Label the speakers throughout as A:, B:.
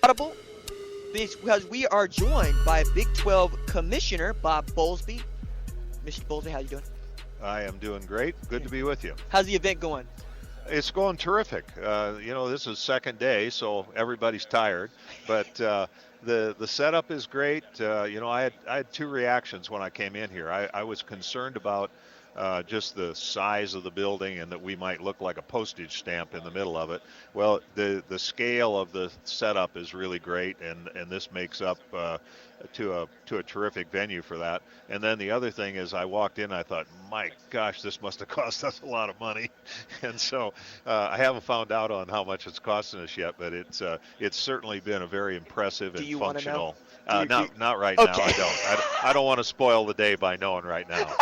A: Audible because we are joined by Big 12 Commissioner Bob Bowlsby. Mr. Bowlsby, how you doing?
B: I am doing great. Good to be with you.
A: How's the event going?
B: It's going terrific. This is second day, so everybody's tired, but the setup is great. I had two reactions when I came in here. I was concerned about just the size of the building and that we might look like a postage stamp in the middle of it. Well, the scale of the setup is really great, and this makes up to a terrific venue for that. And then the other thing is, I walked in, I thought, my gosh, this must have cost us a lot of money. And so I haven't found out on how much it's costing us yet, but it's certainly been a very impressive and
A: Do you want to know?
B: functional. Not right
A: Okay.
B: now. I don't want to spoil the day by knowing right now.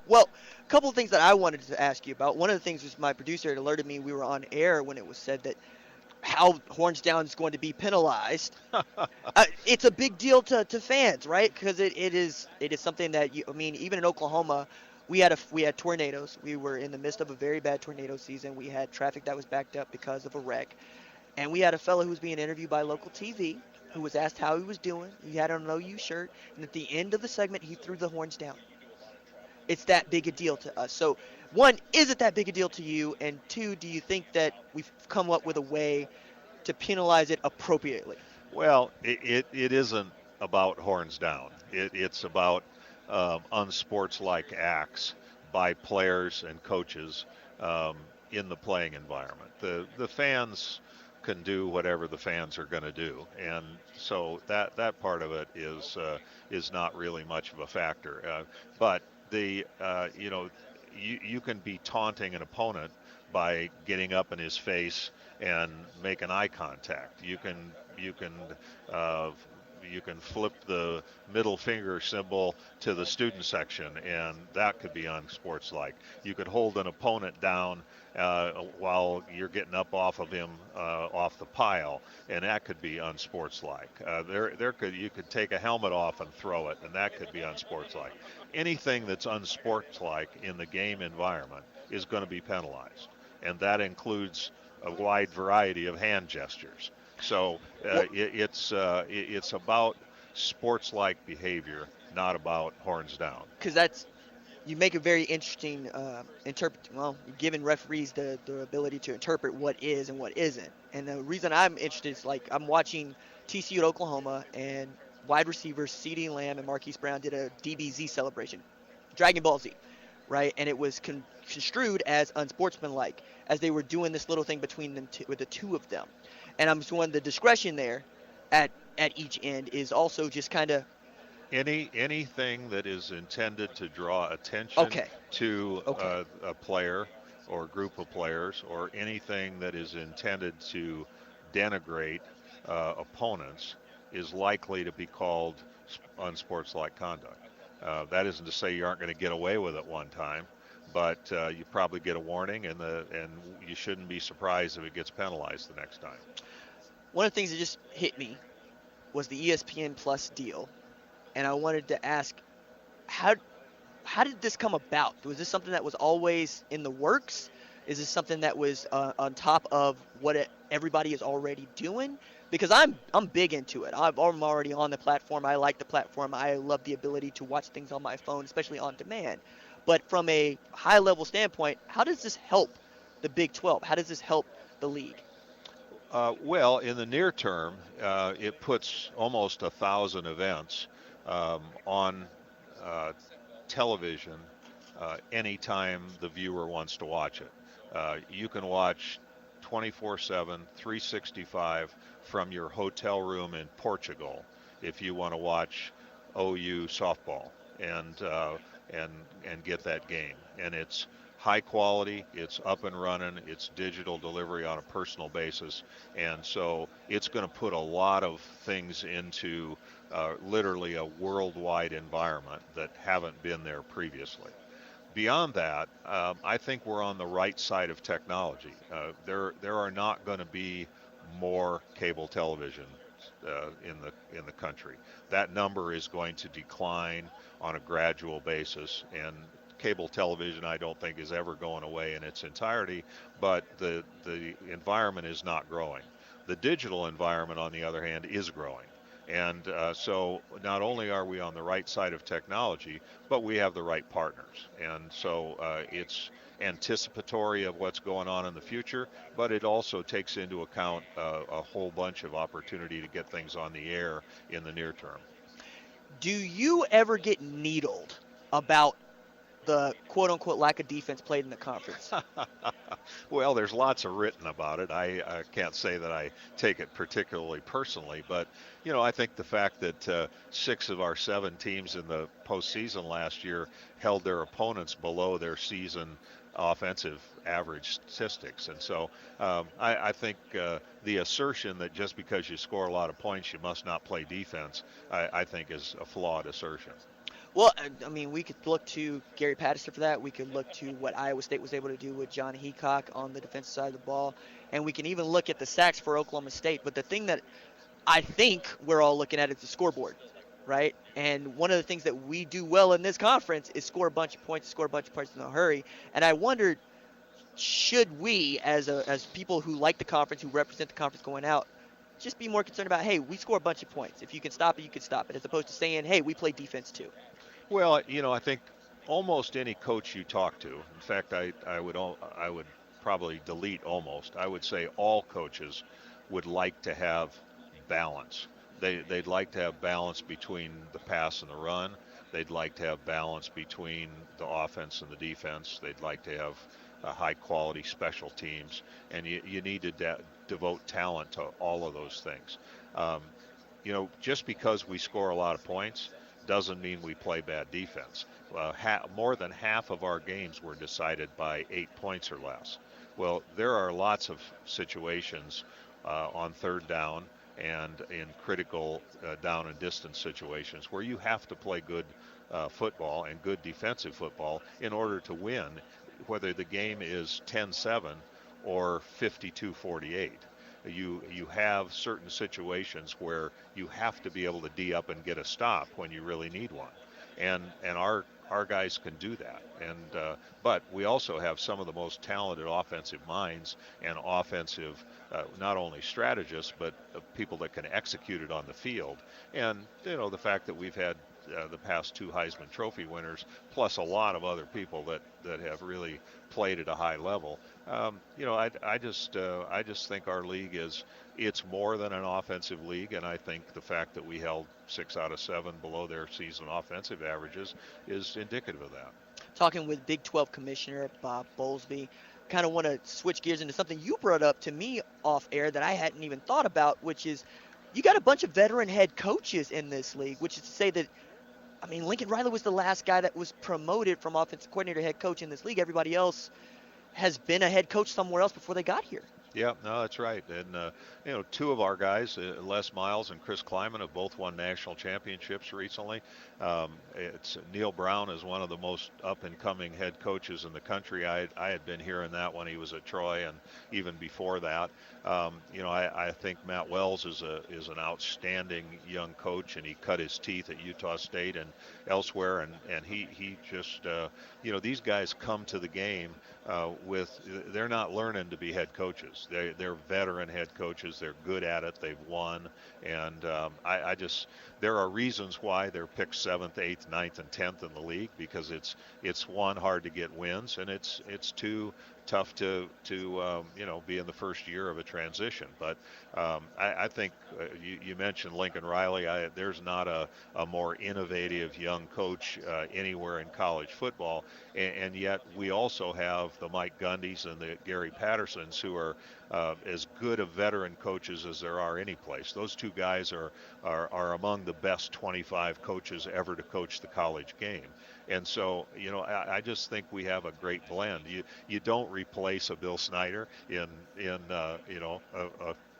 A: Well, a couple of things that I wanted to ask you about. One of the things was my producer had alerted me we were on air when it was said that how Hornsdown is going to be penalized. It's a big deal to fans, right? Because it is something that even in Oklahoma, we had tornadoes. We were in the midst of a very bad tornado season. We had traffic that was backed up because of a wreck, and we had a fellow who was being interviewed by local TV who was asked how he was doing. He had on an OU shirt, and at the end of the segment, he threw the horns down. It's that big a deal to us. So, one, is it that big a deal to you? And two, do you think that we've come up with a way to penalize it appropriately?
B: Well, it isn't about horns down. It's about unsportslike acts by players and coaches in the playing environment. The fans can do whatever the fans are going to do, and so that part of it is not really much of a factor. But you can be taunting an opponent by getting up in his face and making eye contact. You can flip the middle finger symbol to the student section, and that could be unsportslike. You could hold an opponent down while you're getting up off of him off the pile, and that could be unsportslike. You could take a helmet off and throw it, and that could be unsportslike. Anything that's unsportslike in the game environment is going to be penalized, and that includes a wide variety of hand gestures. So it's about sports-like behavior, not about horns down.
A: Because you make a very interesting you're giving referees the ability to interpret what is and what isn't. And the reason I'm interested is, like, I'm watching TCU at Oklahoma, and wide receivers CeeDee Lamb and Marquise Brown did a DBZ celebration, Dragon Ball Z, right? And it was construed as unsportsmanlike, as they were doing this little thing between them with the two of them. And I'm just wondering, the discretion there at each end is also just kind of
B: anything that is intended to draw attention to a player or group of players, or anything that is intended to denigrate opponents, is likely to be called unsportslike conduct. That isn't to say you aren't going to get away with it one time, but you probably get a warning, and you shouldn't be surprised if it gets penalized the next time.
A: One of the things that just hit me was the ESPN Plus deal, and I wanted to ask, how did this come about? Was this something that was always in the works? Is this something that was on top of what everybody is already doing? Because I'm big into it. I'm already on the platform. I like the platform. I love the ability to watch things on my phone, especially on demand. But from a high-level standpoint, how does this help the Big 12? How does this help the league?
B: Well, in the near term, it puts almost 1,000 events on television anytime the viewer wants to watch it. You can watch 24/7, 365 from your hotel room in Portugal if you want to watch OU softball and get that game. And it's high quality, it's up and running, it's digital delivery on a personal basis, and so it's going to put a lot of things into literally a worldwide environment that haven't been there previously. Beyond that, I think we're on the right side of technology. There are not going to be more cable television in the country. That number is going to decline on a gradual basis, and cable television I don't think is ever going away in its entirety, but the environment is not growing. The digital environment, on the other hand, is growing. And so not only are we on the right side of technology, but we have the right partners. And so it's anticipatory of what's going on in the future, but it also takes into account a whole bunch of opportunity to get things on the air in the near term.
A: Do you ever get needled about the quote-unquote lack of defense played in the conference?
B: Well, there's lots of written about it. I can't say that I take it particularly personally, but I think the fact that 6 of our 7 teams in the postseason last year held their opponents below their season offensive average statistics, and so I think the assertion that just because you score a lot of points you must not play defense, I think is a flawed assertion.
A: Well, I mean, we could look to Gary Patterson for that. We could look to what Iowa State was able to do with John Heacock on the defensive side of the ball. And we can even look at the sacks for Oklahoma State. But the thing that I think we're all looking at is the scoreboard, right? And one of the things that we do well in this conference is score a bunch of points in a hurry. And I wondered, should we, as people who like the conference, who represent the conference going out, just be more concerned about, hey, we score a bunch of points. If you can stop it, you can stop it, as opposed to saying, hey, we play defense too.
B: Well, I think almost any coach you talk to, in fact, I would probably delete almost. I would say all coaches would like to have balance. They'd like to have balance between the pass and the run. They'd like to have balance between the offense and the defense. They'd like to have high-quality special teams, and you need to devote talent to all of those things. Just because we score a lot of points doesn't mean we play bad defense. More than half of our games were decided by 8 points or less. Well, there are lots of situations on third down and in critical down and distance situations where you have to play good football and good defensive football in order to win, whether the game is 10-7 or 52-48. You have certain situations where you have to be able to D up and get a stop when you really need one, and our guys can do that. And but we also have some of the most talented offensive minds and offensive not only strategists but people that can execute it on the field. And the fact that we've had the past 2 Heisman Trophy winners, plus a lot of other people that have really played at a high level. I just think our league it's more than an offensive league, and I think the fact that we held 6 out of 7 below their season offensive averages is indicative of that.
A: Talking with Big 12 Commissioner Bob Bowlsby, kind of want to switch gears into something you brought up to me off air that I hadn't even thought about, which is you got a bunch of veteran head coaches in this league, which is to say that, I mean, Lincoln Riley was the last guy that was promoted from offensive coordinator to head coach in this league. Everybody else has been a head coach somewhere else before they got here.
B: Yeah, no, that's right. And, 2 of our guys, Les Miles and Chris Kleiman, have both won national championships recently. Neil Brown is one of the most up-and-coming head coaches in the country. I had been hearing that when he was at Troy and even before that. I think Matt Wells is an outstanding young coach, and he cut his teeth at Utah State and elsewhere. And he just, these guys come to the game they're not learning to be head coaches. They're veteran head coaches. They're good at it. They've won. And there are reasons why they're picked 7th, 8th, 9th, and 10th in the league, because it's one, hard to get wins, and it's 2, tough to be in the first year of a transition. But I think you mentioned Lincoln Riley. There's not a more innovative young coach anywhere in college football, and yet we also have the Mike Gundys and the Gary Pattersons, who are as good of veteran coaches as there are any place. Those 2 guys are among the best 25 coaches ever to coach the college game. And so, I just think we have a great blend. You don't replace a Bill Snyder in a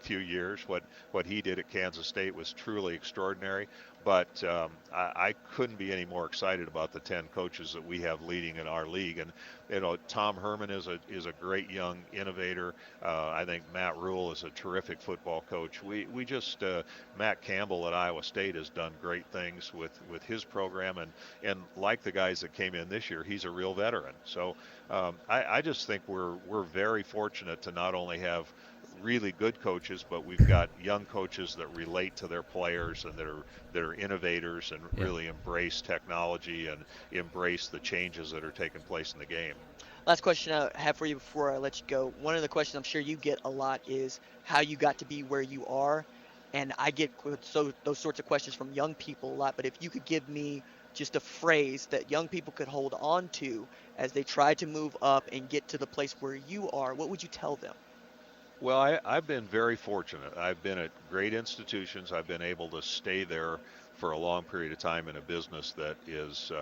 B: few years. What he did at Kansas State was truly extraordinary. But I couldn't be any more excited about the 10 coaches that we have leading in our league. And Tom Herman is a great young innovator. I think Matt Rule is a terrific football coach. We just Matt Campbell at Iowa State has done great things with his program, and like the guys that came in this year, he's a real veteran. So I just think we're very fortunate to not only have really good coaches, but we've got young coaches that relate to their players and that are innovators and really embrace technology and embrace the changes that are taking place in the game.
A: Last question I have for you before I let you go. One of the questions I'm sure you get a lot is how you got to be where you are. And I get those sorts of questions from young people a lot. But if you could give me just a phrase that young people could hold on to as they try to move up and get to the place where you are, what would you tell them?
B: Well, I've been very fortunate. I've been at great institutions. I've been able to stay there for a long period of time in a business that is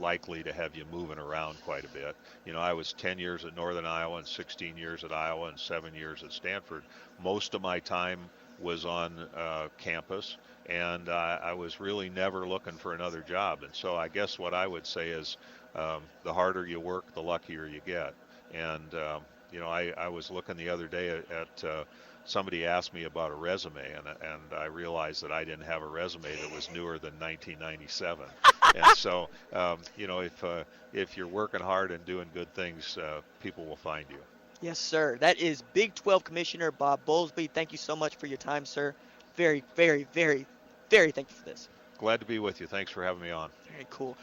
B: likely to have you moving around quite a bit. I was 10 years at Northern Iowa and 16 years at Iowa and 7 years at Stanford. Most of my time was on campus, and I was really never looking for another job. And so I guess what I would say is the harder you work, the luckier you get. And I was looking the other day at somebody asked me about a resume, and I realized that I didn't have a resume that was newer than 1997. And so, if you're working hard and doing good things, people will find you.
A: Yes, sir. That is Big 12 Commissioner Bob Bowlsby. Thank you so much for your time, sir. Very, very, very, very thankful for this.
B: Glad to be with you. Thanks for having me on.
A: Very cool.